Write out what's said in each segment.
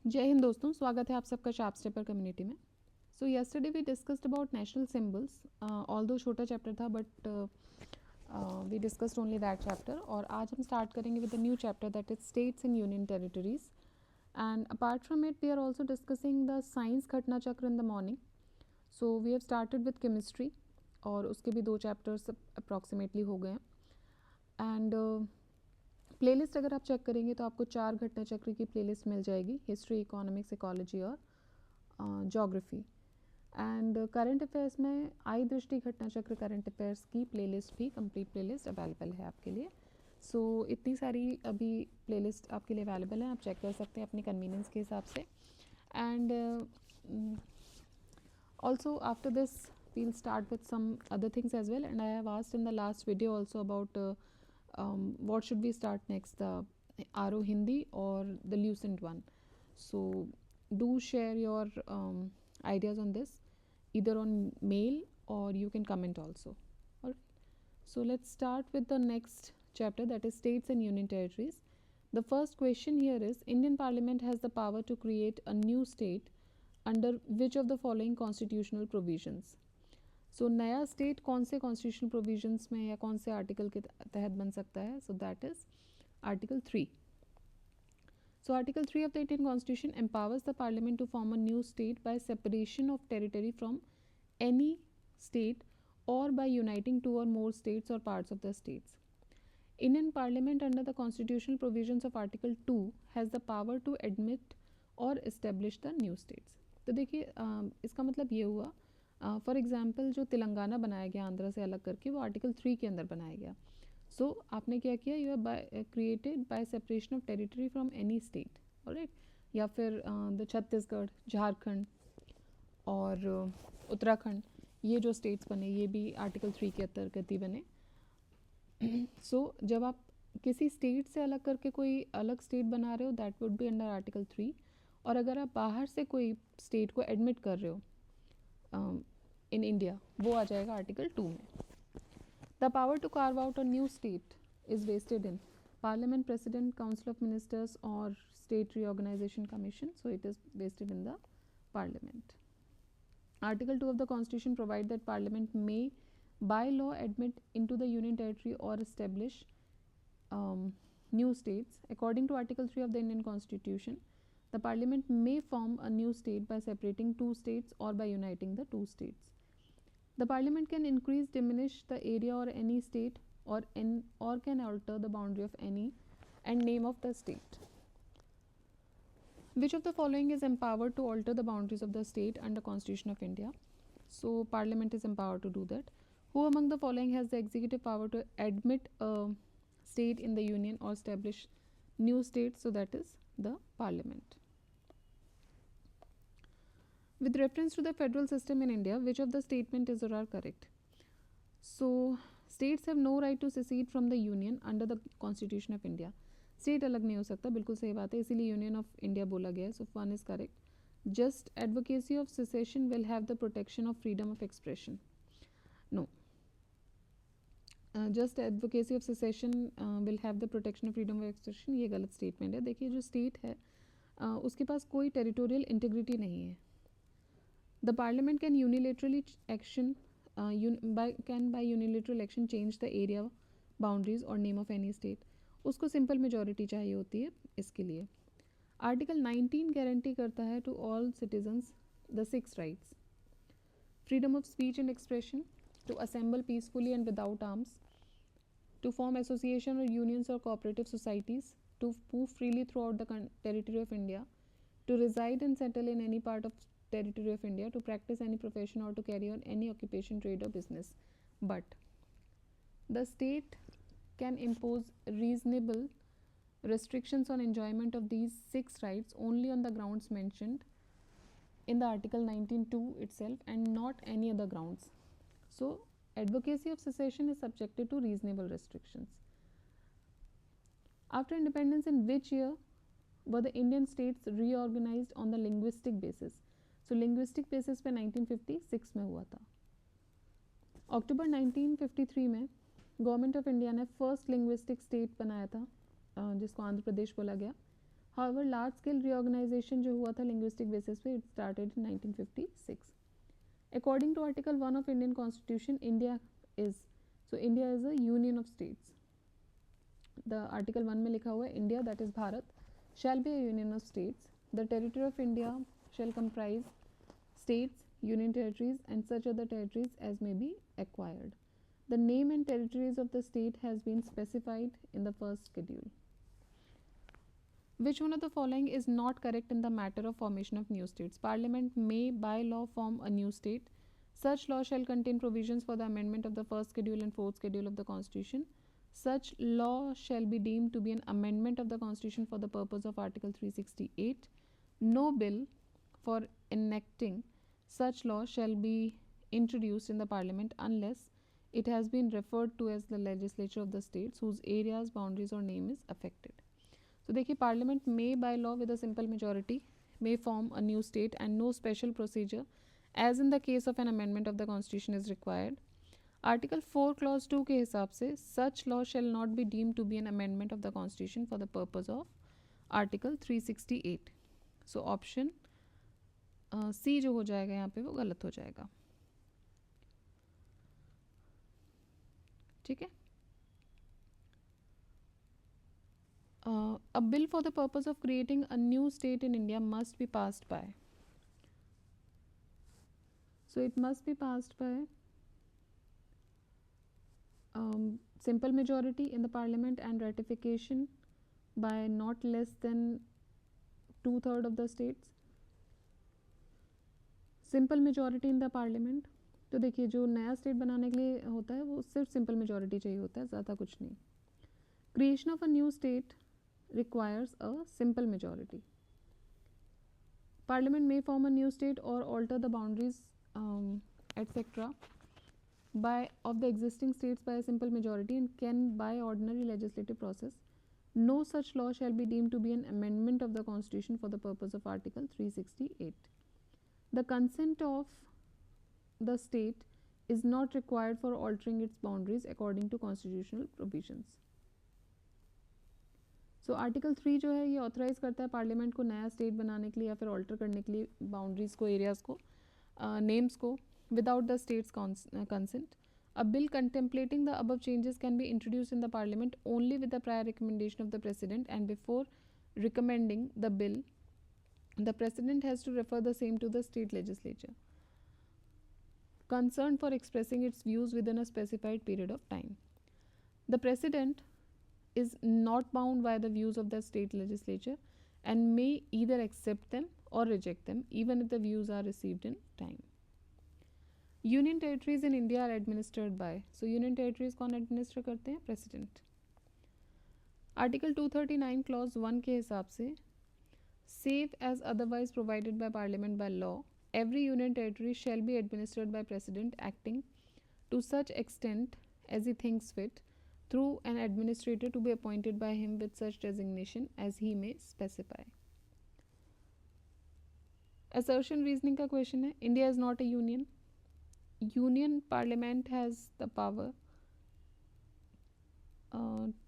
जय हिंद दोस्तों, स्वागत है आप सबका शार्प स्टेपर कम्युनिटी में। So yesterday we discussed about national symbols, although छोटा चैप्टर था but we discussed only that chapter. और आज हम स्टार्ट करेंगे with the new chapter that is states and union territories. And apart from it we are also discussing the science Ghatna Chakra in the morning. So we have started with chemistry और उसके भी 2 chapters approximately हो गए हैं। And playlist अगर आप check करेंगे तो आपको 4 घटना चक्र की प्लेलिस्ट मिल जाएगी, हिस्ट्री, इकोनॉमिक्स, इकोलॉजी और जोग्राफी। एंड करंट अफेयर्स में आई दृष्टि घटना चक्र करंट अफेयर्स की प्लेलिस्ट भी कंप्लीट प्लेलिस्ट अवेलेबल है आपके लिए। सो इतनी सारी अभी प्लेलिस्ट आपके लिए अवेलेबल है, आप चेक कर सकते हैं अपनी कन्वीनियंस के हिसाब से। And also after this we'll start with some other things as well, and I have asked in the last video also about what should we start next, the RO Hindi or the Lucent one. So do share your ideas on this either on mail or you can comment also. Alright, so let's start with the next chapter, that is states and union territories. The first question here is, Indian Parliament has the power to create a new state under which of the following constitutional provisions? सो नया state कौन से constitutional provisions में या कौन से article के तहत बन सकता है? So that is article 3. So article 3 of the Indian constitution empowers the parliament to form a new state by separation of territory from any state और बाय यूनाइटिंग 2 और मोर स्टेट्स और parts of the states. Indian Parliament under the constitutional provisions of Article 2 has the power to admit और establish the new states. तो देखिए इसका मतलब ये हुआ, फॉर एग्जाम्पल जो तेलंगाना बनाया गया आंध्रा से अलग करके, वो आर्टिकल 3 के अंदर बनाया गया. सो आपने क्या किया, you are created by separation of territory from any state, alright. या फिर द छत्तीसगढ़, झारखंड और उत्तराखंड, ये जो स्टेट्स बने ये भी आर्टिकल 3 के अंतर्गत ही बने. सो जब आप किसी स्टेट से अलग करके कोई अलग स्टेट बना रहे हो, that would be under article 3. और अगर आप बाहर से कोई स्टेट को एडमिट कर रहे हो इन इंडिया, वो आ जाएगा आर्टिकल 2 में. The power to carve out a new state is vested in parliament, president, council of ministers और state reorganisation commission. So it is vested in the parliament. Article 2 of the Constitution provide that Parliament may by law admit into the Union Territory or establish new states. According to Article 3 of the Indian Constitution, the Parliament may form a new state by separating 2 states or by uniting the 2 states. The Parliament can increase, diminish the area or any state or can alter the boundary of any and name of the state. Which of the following is empowered to alter the boundaries of the state under Constitution of India? So Parliament is empowered to do that. Who among the following has the executive power to admit a state in the union or establish new states? So that is the Parliament. With reference to the federal system in India, which of the statement is or are correct? So states have no right to secede from the union under the Constitution of India. State अलग नहीं हो सकता, बिल्कुल सही बात है, इसीलिए union of India बोला गया है. So 1 is correct. Just advocacy of secession will have the protection of freedom of expression. No, just advocacy of secession will have the protection of freedom of expression, ये गलत statement है. देखिए जो state है उसके पास कोई टेरिटोरियल इंटीग्रिटी नहीं है. The parliament can unilaterally action can buy unilateral action change the area, boundaries और नेम ऑफ एनी स्टेट. उसको सिंपल मेजॉरिटी चाहिए होती है इसके लिए. आर्टिकल 19 गारंटी करता है to all citizens the 6 rights: freedom of speech and expression, to assemble peacefully and without arms, to form association और यूनियंस और cooperative societies, to move freely throughout the territory of India, to reside and settle in any part of territory of India, to practise any profession और to carry on any occupation, trade और business. But the state can impose reasonable restrictions on enjoyment of these 6 rights only on the grounds mentioned in the Article 19(2) itself and not any other grounds. So advocacy of secession is subjected to reasonable restrictions. After independence, in which year were the Indian states reorganized on the linguistic basis? So linguistic basis पे 1956 में हुआ था. अक्टूबर 1953 में government of India ने first linguistic state बनाया था जिसको आंध्र प्रदेश बोला गया. However, large scale reorganization जो हुआ था linguistic basis पे, it started in 1956. According to Article 1 of Indian Constitution, India is a union of states. The Article 1 में लिखा हुआ है India, that is Bharat, shall be a union of states. The territory of India shall comprise states, union territories, and such other territories as may be acquired. The name and territories of the state has been specified in the first schedule. Which one of the following is not correct in the matter of formation of new states? Parliament may by law form a new state. Such law shall contain provisions for the amendment of the first schedule and fourth schedule of the Constitution. Such law shall be deemed to be an amendment of the Constitution for the purpose of Article 368. No bill for enacting such law shall be introduced in the Parliament unless it has been referred to as the legislature of the states whose areas, boundaries or name is affected. तो देखिए, parliament may by law with a simple majority may form a new state and no special procedure as in the case of an amendment of the constitution is required. Article 4 clause 2 के हिसाब से such law shall not be deemed to be an amendment of the constitution for the purpose of article 368. So option C जो हो जाएगा यहाँ पे वो गलत हो जाएगा. ठीक है. A bill for the purpose of creating a new state in India must be passed by. So it must be passed by simple majority in the parliament and ratification by not less than 2/3 of the states. Simple majority in the parliament. तो देखिए, जो नया state बनाने के लिए होता है वो सिर्फ सिंपल मेजॉरिटी चाहिए होता है, ज़्यादा कुछ नहीं. Creation of a new state requires a simple majority. Parliament may form a new state or alter the boundaries etc. of the existing states by a simple majority and can by ordinary legislative process. No such law shall be deemed to be an amendment of the Constitution for the purpose of Article 368. The consent of the state is not required for altering its boundaries according to constitutional provisions. So article 3 जो है ये authorise करता है parliament को नया state बनाने के लिए या फिर ऑल्टर करने के लिए बाउंड्रीज को, एरियाज को, नेम्स को without the states consent. A bill contemplating the above changes can be introduce in the parliament only with the prior recommendation of the president and before recommending the bill the president has to refer the same to the state legislature concerned for expressing its views within a specified period of time. The President is not bound by the views of the state legislature and may either accept them or reject them even if the views are received in time. Union territories in India are administered by, so union territories कौन administer करते हैं? President. Article 239 clause 1 के हिसाब से save as otherwise provided by Parliament by law, every union territory shall be administered by President acting to such extent as he thinks fit through an administrator to be appointed by him with such designation as he may specify. Assertion reasoning का question है. India is not a union. Union Parliament has the power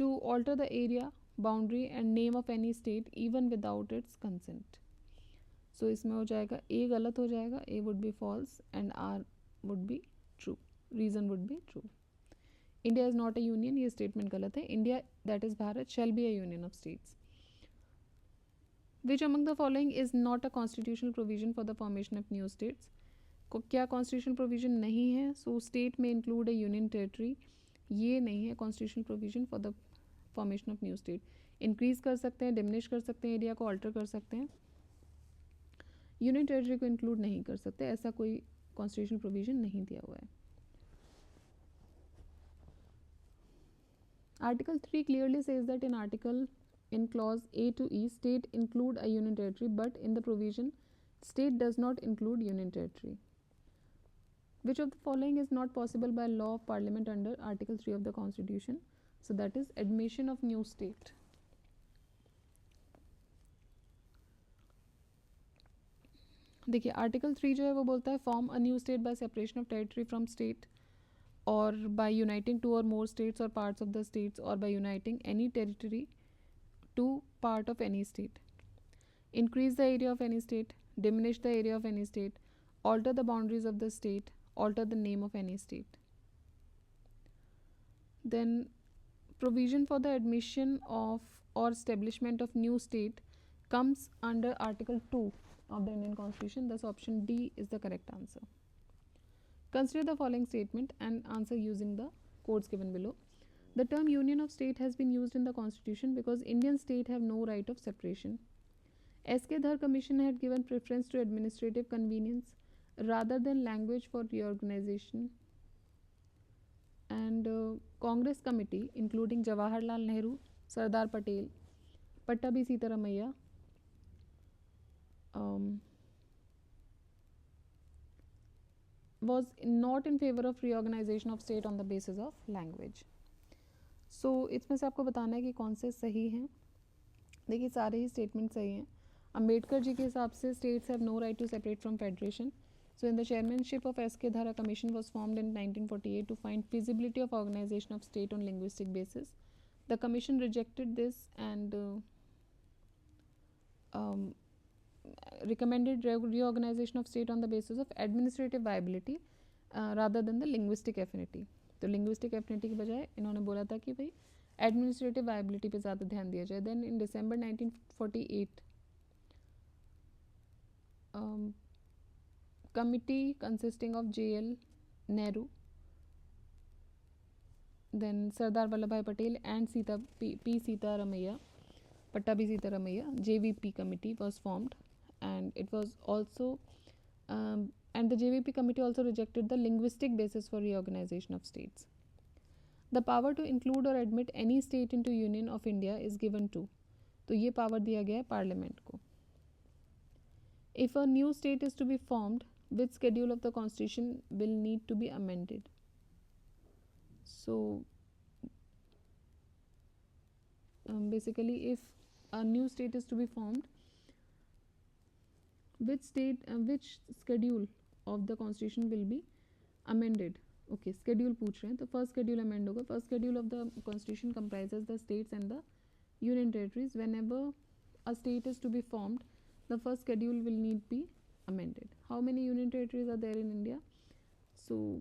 to alter the area, boundary and name of any state even without its consent. So इसमें हो जाएगा A गलत हो जाएगा, A would be false and R would be true. Reason would be true. India is not a union, ये statement गलत है. India, that is Bharat, shall be a union of states. Which among the following is not a constitutional provision for the formation of new states? क्या constitutional provision नहीं है? So state may include a union territory. ये नहीं है constitutional provision for the formation of new state. Increase कर सकते हैं, diminish कर सकते हैं, area को alter कर सकते हैं. यूनियन टेरिटरी को इंक्लूड नहीं कर सकते, ऐसा कोई कॉन्स्टिट्यूशनल प्रोविजन नहीं दिया हुआ है. Article 3 clearly says that in clause A to E state include a union territory but in the provision state does not include union territory. Which of the following is not possible by law of parliament under article 3 of the constitution? So that is admission of new state. देखिए, article 3 जो है वो बोलता है form a new state by separation of territory from state और by uniting two और more states और parts of the states और by uniting any territory to part of any state. increase the area of any state, diminish the area of any state, alter the boundaries of the state, alter the name of any state. Then provision for the admission of or establishment of new state comes under Article 2 of the Indian Constitution. Thus option D is the correct answer. Consider the following statement and answer using the codes given below. The term union of state has been used in the constitution because Indian state have no right of separation. S.K. Dhar Commission had given preference to administrative convenience rather than language for reorganization. And Congress committee including Jawaharlal Nehru, Sardar Patel, Pattabhi Sitaramayya, was not in favor of reorganization of state on the basis of language. So इसमें से आपको बताना है कि कौन से सही हैं. देखिए सारे ही स्टेटमेंट सही हैं. अम्बेडकर जी के हिसाब से states have no right to separate from federation. So in the chairmanship of S.K. Dhar, a commission was formed in 1948 to find feasibility of organization of state on linguistic basis. The commission rejected this and recommended reorganization of state on the basis of administrative viability rather than the linguistic affinity. तो linguistic affinity की बजाय इन्होंने बोला था कि भाई administrative viability पे ज़्यादा ध्यान दिया जाए. Then in December 1948 committee consisting of J.L. Nehru, then Sardar Vallabhbhai Patel and P. Sitaramayya, Pattabhi Sitaramayya, JVP committee was formed, and it was also and the JVP committee also rejected the linguistic basis for reorganization of states. The power to include or admit any state into Union of India is given to, तो ये power दिया गया है parliament को. If a new state is to be formed, which schedule of the constitution will need to be amended? So basically if a new state is to be formed, which schedule of the constitution will be amended? Okay, schedule पूछ रहे हैं तो first schedule amend होगा. First schedule of the constitution comprises the states and the union territories. Whenever a state is to be formed, the first schedule will need be amended. How many union territories are there in India? So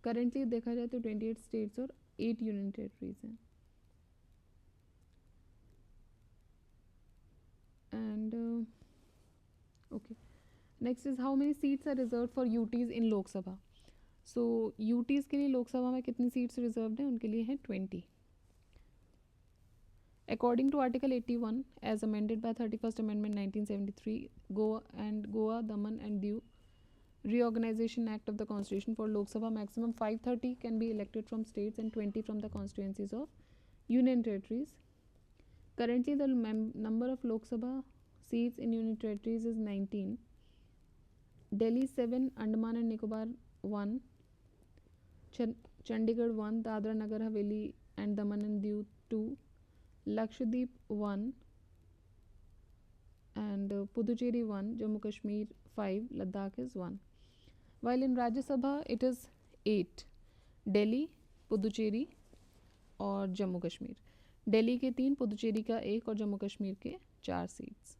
currently देखा जाए तो 28 states और 8 union territories हैं. And okay, next is how many seats are reserved for UTs in Lok Sabha. So UTs के लिए लोक सभा में कितनी seats reserved हैं? उनके लिए हैं 20. According to Article 81 as amended by 31st Amendment 1973, Goa, Daman and Diu Reorganization Act of the Constitution, for Lok Sabha maximum 530 can be elected from states and 20 from the constituencies of union territories. Currently the number of Lok Sabha seats in union territories is 19. Delhi 7, Andaman and Nicobar 1, Chandigarh 1, Dadra Nagar Haveli and Daman and Diu 2, Lakshadweep 1 and Puducherry 1, Jammu Kashmir 5, Ladakh is 1. While in Rajya Sabha it is 8, Delhi, Puducherry और जम्मू कश्मीर. दिल्ली के 3, पुदुचेरी का 1 और जम्मू कश्मीर के 4 seats.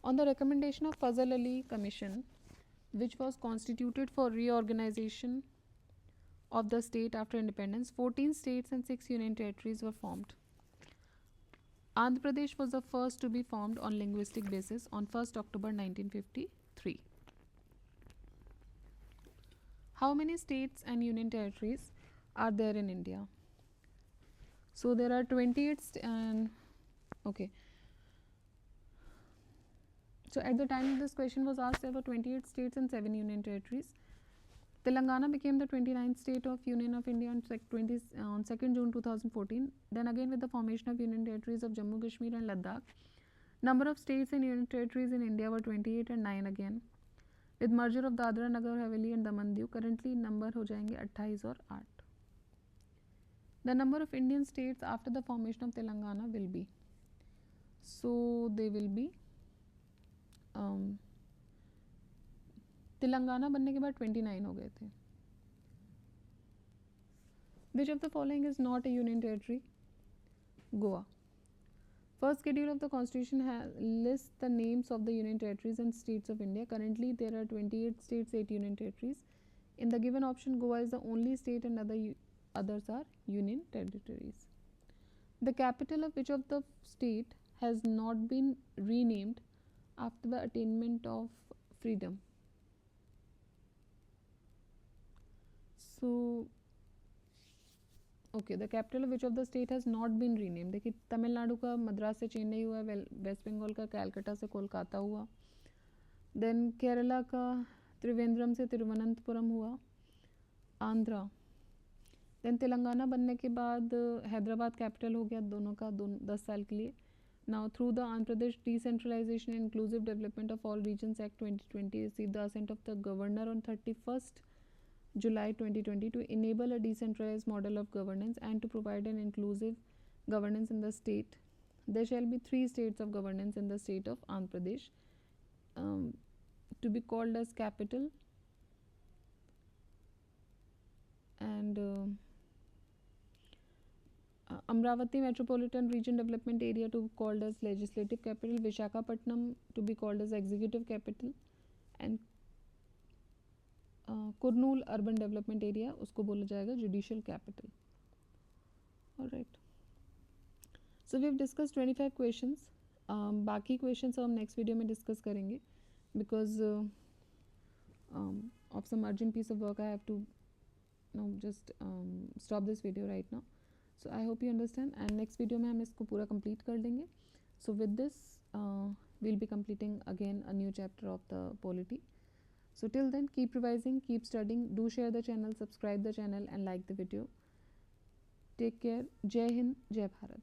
On the recommendation of Fazal Ali Commission, which was constituted for reorganization of the state after independence, 14 states and 6 union territories were formed. Andhra Pradesh was the first to be formed on linguistic basis on 1st October 1953. How many states and union territories are there in India? So there are 28 and okay. So at the time this question was asked, there were 28 states and 7 union territories. Telangana became the 29th state of Union of India on 2nd June 2014. Then again with the formation of union territories of Jammu, Kashmir and Ladakh, number of states and union territories in India were 28 and 9 again. With merger of Dadra Nagar Haveli and Daman Diu, currently number हो जाएंगे 28 और 8. The number of Indian states after the formation of Telangana will be, so they will be Telangana बनने के बाद 29 हो गए थे. Which of the following is not a union territory? Goa. First schedule of the constitution lists the names of the union territories and states of India. Currently there are 28 states, 8 union territories. In the given option, Goa is the only state and others are union territories. The capital of which of the state has not been renamed after the attainment of freedom? So, okay, the capital which of the state has not been rename. देखिए, तमिलनाडु का मद्रास से चेन्नई हुआ, waste Bengal का कैलकाटा से कोलकाता हुआ, then Kerala का त्रिवेंद्रम से तिरुवनंतपुरम हुआ, आंध्रा, देन तेलंगाना बनने के बाद हैदराबाद कैपिटल हो गया दोनों का 10 साल के लिए. Now through the Andhra Pradesh decentralization and inclusive development of all regions act 2020 received the assent of the governor on 31st July 2020 to enable a decentralized model of governance and to provide an inclusive governance in the state. There shall be 3 states of governance in the state of Andhra Pradesh, to be called as capital, and Amravati Metropolitan Region Development Area to be called as legislative capital, Visakhapatnam to be called as executive capital, and Kurnool Urban Development Area उसको बोला जाएगा judicial capital. Alright. So we have discussed 25 questions. बाकी questions हम next video में discuss करेंगे, because of some urgent piece of work I have to now just stop this video right now. So I hope you understand, and next video में हम इसको पूरा complete कर देंगे. So with this we'll be completing again a new chapter of the polity. So till then, keep revising, keep studying, do share the channel, subscribe the channel and like the video. Take care. Jai Hind, Jai Bharat.